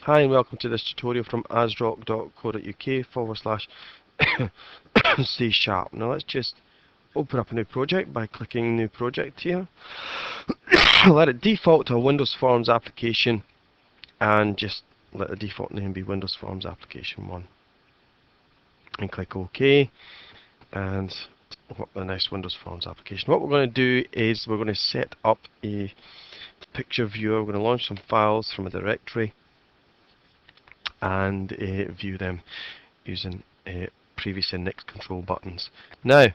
Hi and welcome to this tutorial from asrock.co.uk/C#. Now let's just open up a new project by clicking New Project here. Let it default to a Windows Forms application and just let the default name be Windows Forms Application 1. And click OK and what a nice Windows Forms application. What we're going to do is we're going to set up a picture viewer. We're going to launch some files from a directory and view them using previous and next control buttons. Now,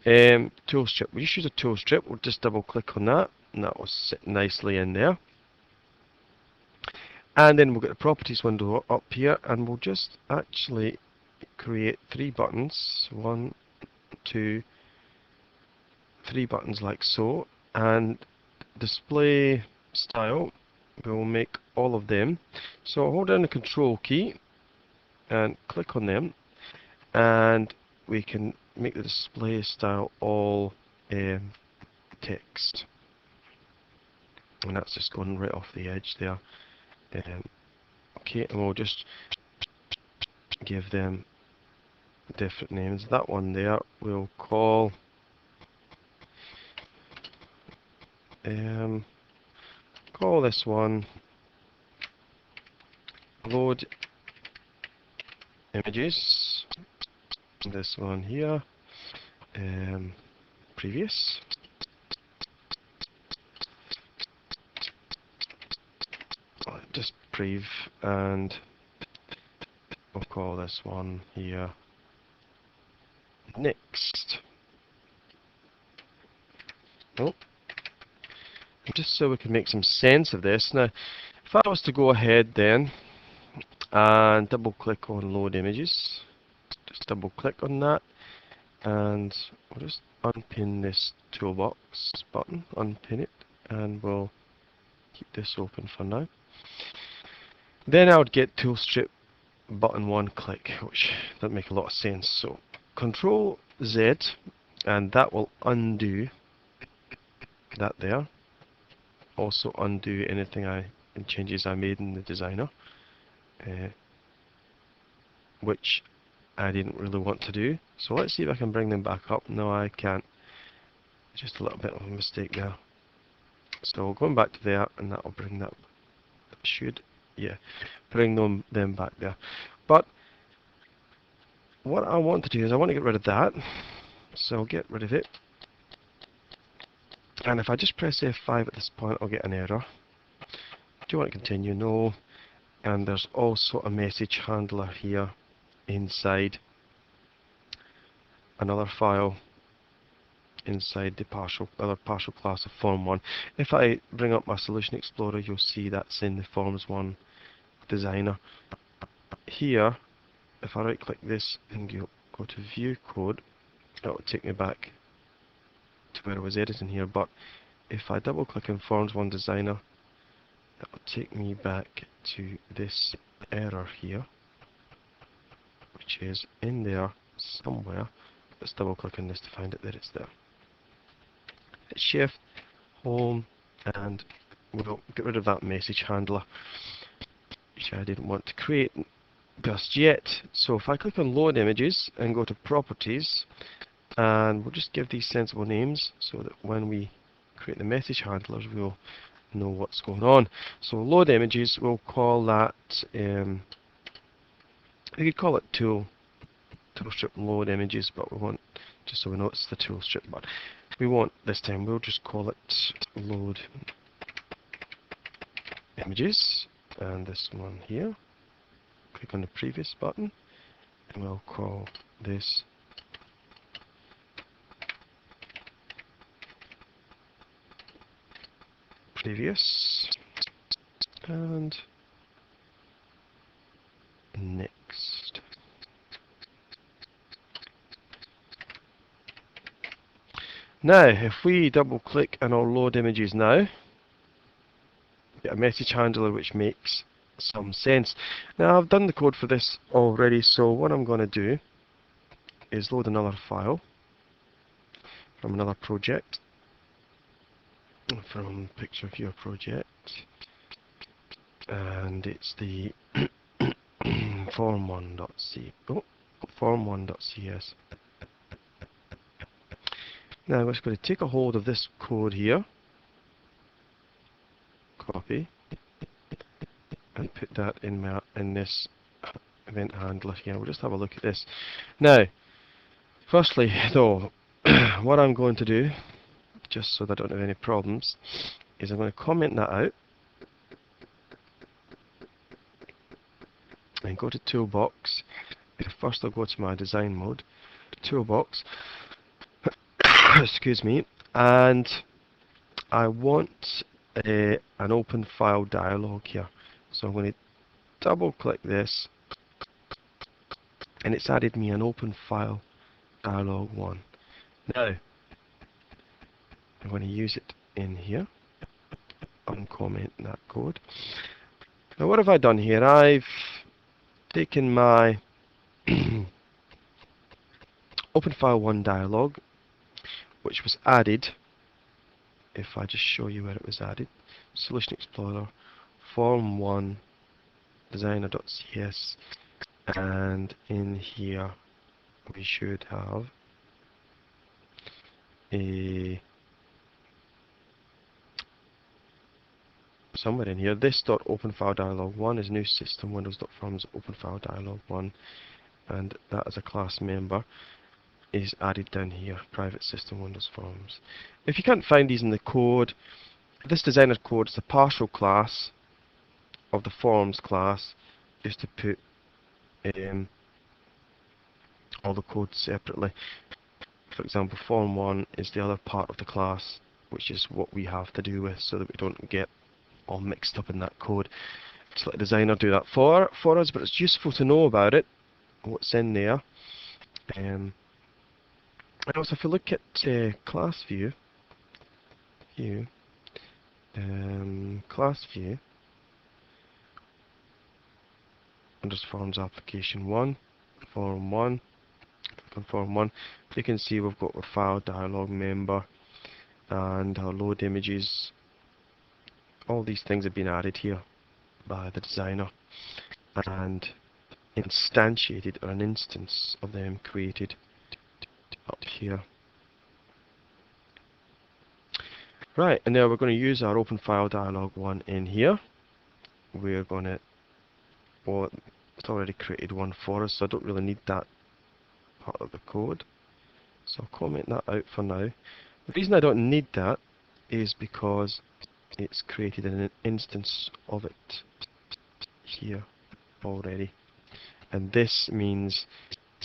ToolStrip. We just use a ToolStrip. We'll just double click on that, and that will sit nicely in there. And then we'll get the properties window up here, and we'll just actually create 3 buttons. 1, 2, 3 buttons like so, and display style. We'll make all of them. So I'll hold down the control key and click on them, and we can make the display style all text, and that's just going right off the edge there. Okay, and we'll just give them different names. That one there we'll call this one load images. This one here previous. Just prev, and we'll call this one here next. Oh, just so we can make some sense of this. Now, if I was to go ahead then and double click on load images, just double click on that, and we'll just unpin this toolbox button, unpin it, and we'll keep this open for now. Then I would get ToolStrip button 1 click, which doesn't make a lot of sense. So Control Z, and that will undo that there. Also undo anything changes I made in the designer, which I didn't really want to do. So let's see if I can bring them back up. No, I can't. Just a little bit of a mistake there. So going back to there, and that will bring that. Bring them back there. But what I want to do is I want to get rid of that. So I'll get rid of it. And if I just press F5 at this point, I'll get an error. Do you want to continue? No. And there's also a message handler here inside another file inside the other partial class of Form 1. If I bring up my Solution Explorer, you'll see that's in the Forms 1 designer. Here, if I right click this and go to View Code, that will take me back to where I was editing here. But if I double click in Forms 1 designer, that will take me back to this error here, which is in there somewhere. Let's double click on this to find it. There it's there. Hit Shift, Home, and we'll get rid of that message handler, which I didn't want to create just yet. So if I click on Load Images and go to Properties, and we'll just give these sensible names so that when we create the message handlers, we'll know what's going on. So Load Images, we'll call that, we could call it ToolStrip Load Images, but we want, just so we know it's the ToolStrip, but we won't this time. We'll just call it Load Images, and this one here, click on the previous button, and we'll call this previous, and next. Now, if we double click and I'll load images now, get a message handler which makes some sense. Now, I've done the code for this already, so what I'm going to do is load another file from another project, from Picture Viewer project, and it's the form1.c. Oh, form1.cs. Now we're just going to take a hold of this code here, copy, and put that in this event handler here. We'll just have a look at this. Now, firstly though, what I'm going to do, just so that I don't have any problems, is I'm going to comment that out and go to Toolbox. First I'll go to my design mode, Toolbox, excuse me, and I want an open file dialog here. So I'm going to double click this, and it's added me an open file dialog 1. Now I'm going to use it in here, uncomment that code. Now what have I done here? I've taken my open file 1 dialog, which was added, if I just show you where it was added, Solution Explorer, Form 1, designer.cs, and in here we should have a somewhere in here. This .open file dialog 1 is new system windows.forms open file dialog 1, and that as a class member is added down here, private system windows forms. If you can't find these in the code, this designer code is a partial class of the forms class, just to put all the codes separately. For example, form 1 is the other part of the class, which is what we have to do with, so that we don't get all mixed up in that code. Just let the designer do that for us, but it's useful to know about it, what's in there. And also, if you look at class view, class view, under forms application 1, form 1, click on form 1, you can see we've got a file dialog member and our load images. All these things have been added here by the designer and instantiated, or an instance of them created up here. Right, and now we're going to use our open file dialog 1 in here. We're going to, well, it's already created one for us, so I don't really need that part of the code. So I'll comment that out for now. The reason I don't need that is because it's created an instance of it here already. And this means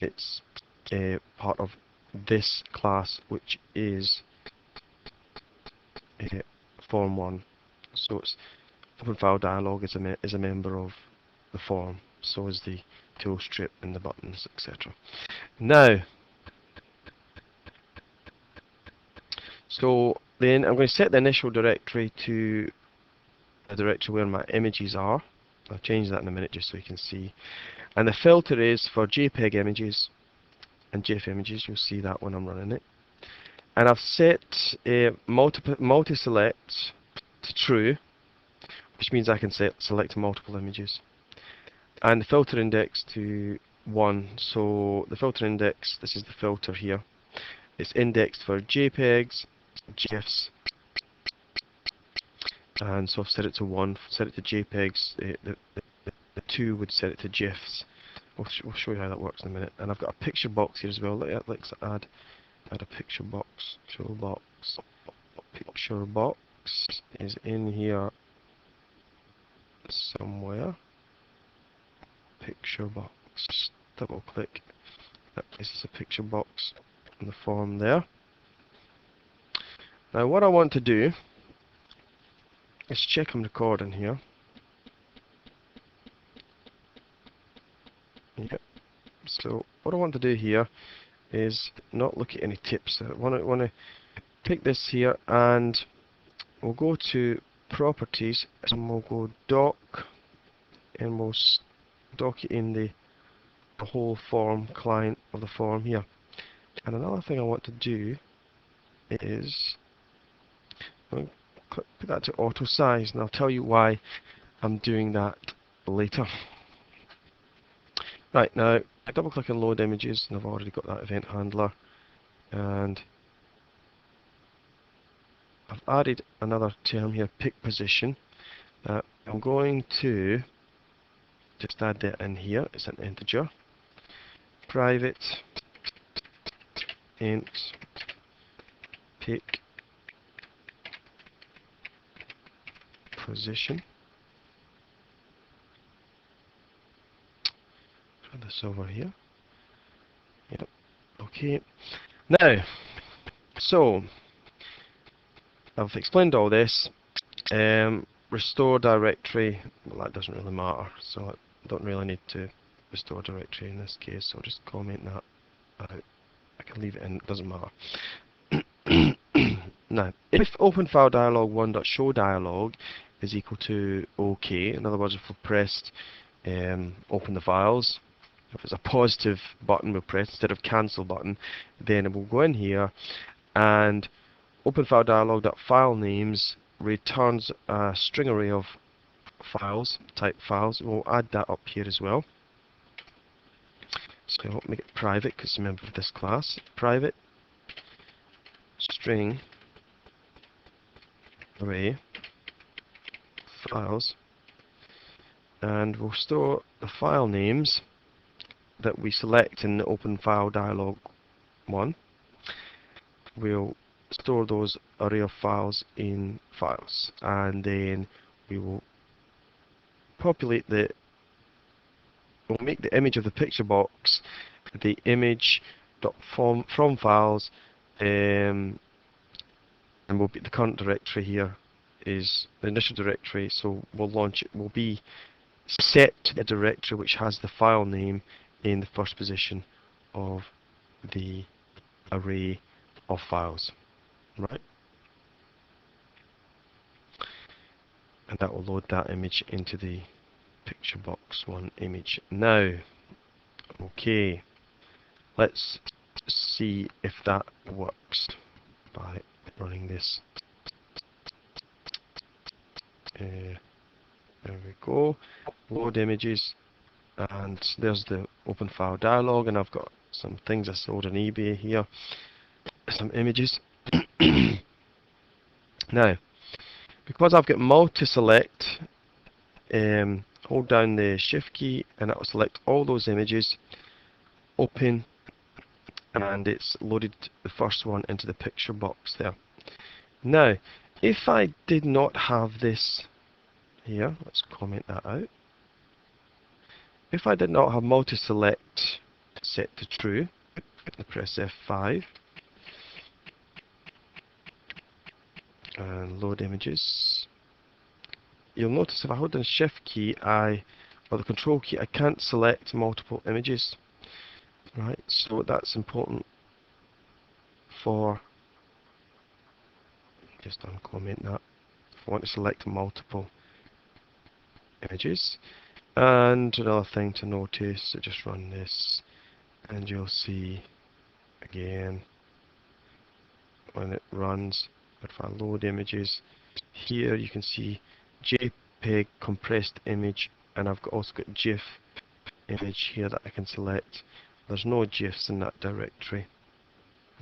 it's part of this class, which is form 1. So it's open file dialog is a member of the form. So is the tool strip and the buttons, etc. Now, so then I'm going to set the initial directory to the directory where my images are. I'll change that in a minute just so you can see. And the filter is for JPEG images and GIF images. You'll see that when I'm running it. And I've set multi-select to true, which means I can select multiple images. And the filter index to 1. So the filter index, this is the filter here. It's indexed for JPEGs, GIFs, and so I've set it to 1. Set it to JPEGs. The 2 would set it to GIFs. We'll show you how that works in a minute. And I've got a picture box here as well. Let's add a picture box. Toolbox. Picture box is in here somewhere. Picture box. Double click. That places a picture box in the form there. Now what I want to do is check I'm recording here. Yep. So what I want to do here is not look at any tips. I want to pick this here, and we'll go to properties, and we'll go doc, and we'll dock it in the whole form client of the form here. And another thing I want to do is put that to auto size, and I'll tell you why I'm doing that later. Right, now I double click on load images and I've already got that event handler, and I've added another term here, pick position. I'm going to just add that in here. It's an integer. Private int pick position. Try this over here. Yep. Okay. Now, so I've explained all this. Restore directory. Well, that doesn't really matter. So I don't really need to restore directory in this case. So I'll just comment that out. I can leave it in. It doesn't matter. Now, if openFileDialog1.show dialog is equal to OK, in other words, if we pressed open the files, if it's a positive button we press instead of cancel button, then it will go in here and openFileDialog.fileNames returns a string array of files, type files. We'll add that up here as well. So I'll make it private because remember this class, private string array files, and we'll store the file names that we select in the open file dialog 1. We'll store those array of files in files, and then we will populate we'll make the image of the picture box the image from files, and we'll be, the current directory here is the initial directory, so we'll launch it, will be set to the directory which has the file name in the first position of the array of files, right? And that will load that image into the picture box 1 image. Now, okay, let's see if that works by running this. There we go. Load images, and there's the open file dialog, and I've got some things I sold on eBay here, some images. Now, because I've got multi-select, hold down the shift key and that will select all those images, open, and it's loaded the first one into the picture box there. Now, if I did not have this here, let's comment that out. If I did not have multi-select set to true, I press F5 and load images. You'll notice if I hold the shift key or the control key, I can't select multiple images. Right, so that's important for, just uncomment that, if I want to select multiple images. And another thing to notice, so just run this and you'll see again when it runs, if I load images, here you can see JPEG compressed image, and I've also got GIF image here that I can select. There's no GIFs in that directory,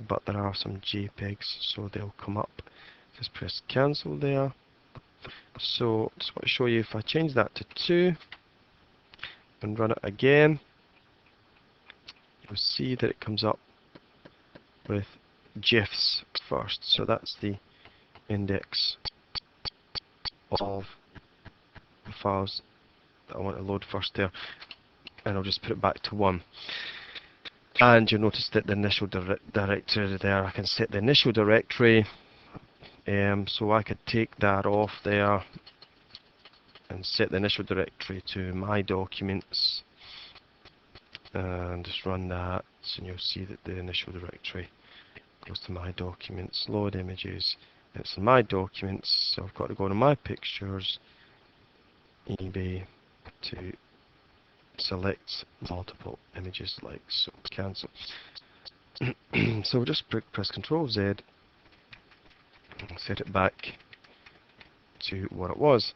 but there are some JPEGs, so they'll come up. Just press cancel there. So just want to show you, if I change that to 2 and run it again, you'll see that it comes up with GIFs first. So that's the index of the files that I want to load first there, and I'll just put it back to 1. And you'll notice that the initial directory there, I can set the initial directory, so I could take that off there and set the initial directory to my documents, and just run that, and you'll see that the initial directory goes to my documents. Load images, it's in my documents, so I've got to go to my pictures, eBay, to select multiple images like so. Cancel. So we'll just press Ctrl Z and set it back to what it was.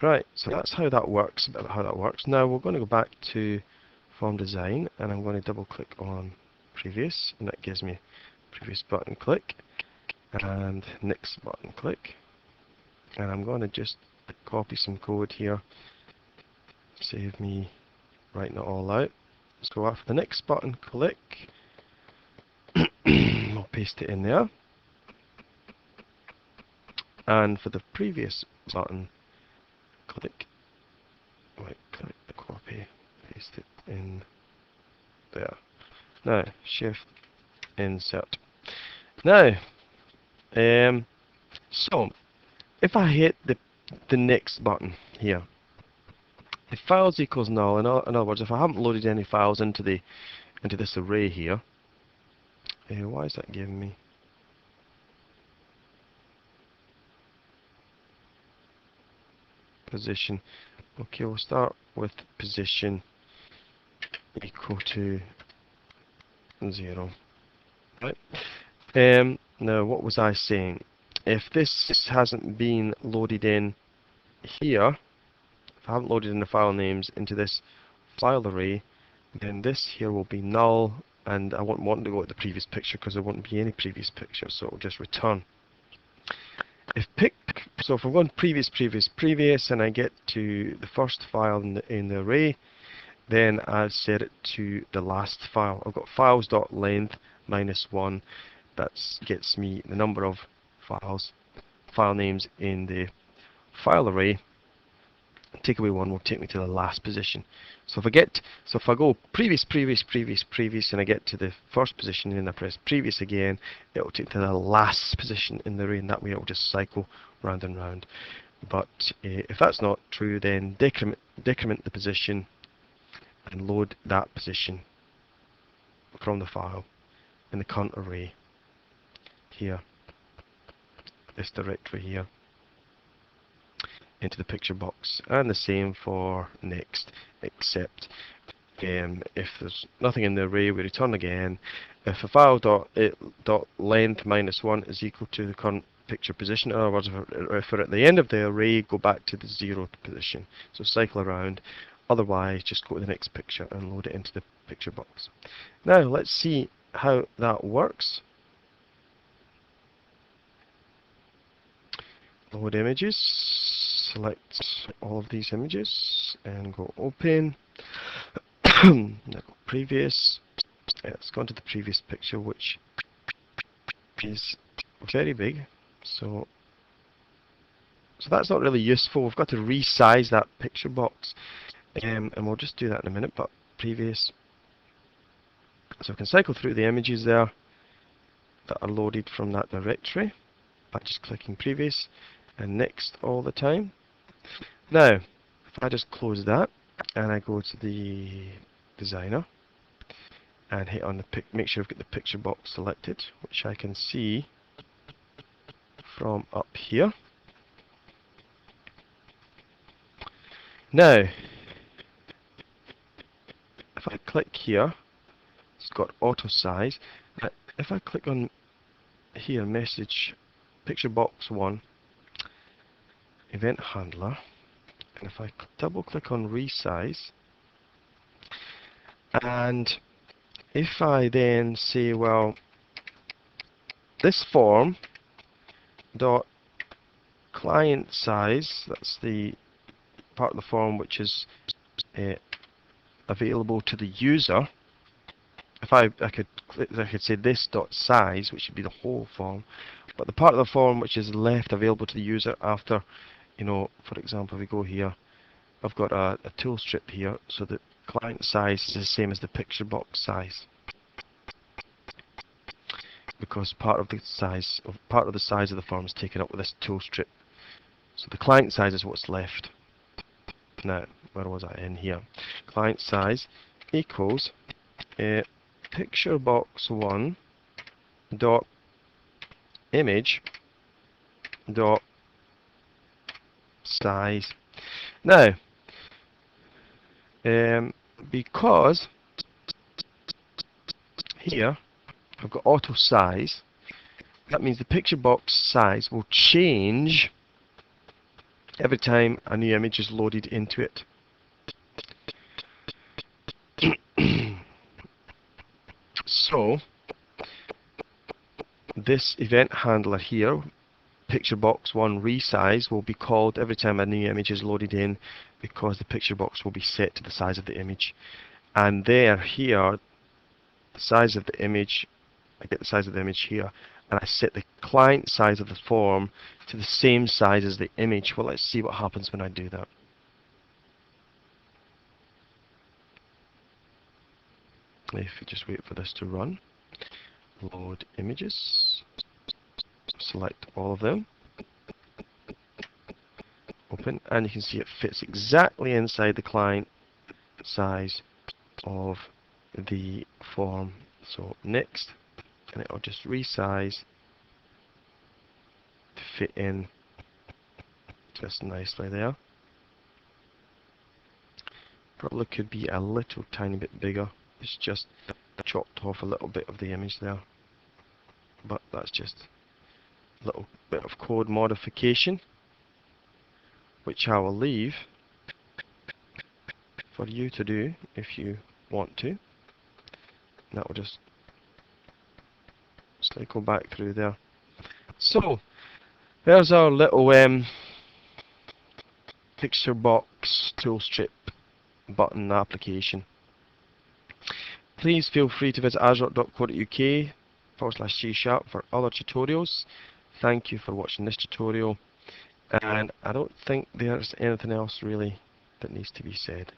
Right, so that's how that works, a bit about how that works. Now we're going to go back to form design, and I'm going to double click on previous, and that gives me previous button click, and next button click. And I'm going to just copy some code here, save me writing it all out. So after the next button click, I'll paste it in there. And for the previous button click, right click, copy, paste it in there. Now, shift, insert. Now, so if I hit the next button here, if files equals null, in other words, if I haven't loaded any files into this array here, why is that giving me? Position. Okay, we'll start with position equal to 0. Right. Now, what was I saying? If this hasn't been loaded in here, if I haven't loaded in the file names into this file array, then this here will be null, and I won't want to go at the previous picture because there won't be any previous picture, so it will just return. So if I'm going previous, and I get to the first file in the array, then I'll set it to the last file. I've got files.length -1. That gets me the number of file names in the file array. Take away 1 will take me to the last position. So if I go previous, and I get to the first position, and then I press previous again, it will take to the last position in the array, and that way it will just cycle round and round. But if that's not true, then decrement the position and load that position from the file in the current array here, this directory here, into the picture box, and the same for next, except if there's nothing in the array, we return again. If a file dot length -1 is equal to the current picture position, in other words, if we're at the end of the array, go back to the 0th position. So cycle around. Otherwise, just go to the next picture and load it into the picture box. Now let's see how that works. Load images, select all of these images and go open. Now go previous. Let's go into the previous picture, which is very big. So that's not really useful. We've got to resize that picture box, and we'll just do that in a minute. But previous, so I can cycle through the images there that are loaded from that directory by just clicking previous and next all the time. Now, if I just close that and I go to the designer and hit on the make sure I've got the picture box selected, which I can see from up here. Now, if I click here, it's got auto size. If I click on here, message picture box 1, event handler, and if I double click on resize, and if I then say, well, this form dot client size, that's the part of the form which is available to the user. If I could say this dot size, which would be the whole form, but the part of the form which is left available to the user after, for example, if we go here, I've got a tool strip here, so the client size is the same as the picture box size, because part of the size of the form is taken up with this tool strip. So the client size is what's left. Now, where was I in here? Client size equals picture box 1 dot image dot size. Now, because here I've got auto size, that means the picture box size will change every time a new image is loaded into it. So this event handler here, PictureBox1 resize, will be called every time a new image is loaded in, because the picture box will be set to the size of the image. And there, here, the size of the image, I get the size of the image here, and I set the client size of the form to the same size as the image. Well, let's see what happens when I do that. If you just wait for this to run, load images, select all of them, open, and you can see it fits exactly inside the client size of the form. So next, and it'll just resize to fit in just nicely there. Probably could be a little tiny bit bigger. It's just chopped off a little bit of the image there, but that's just a little bit of code modification, which I will leave for you to do if you want to. That will just cycle back through there. So there's our little picture box tool strip button application. Please feel free to visit azure.co.uk/C# for other tutorials. Thank you for watching this tutorial, and I don't think there's anything else really that needs to be said.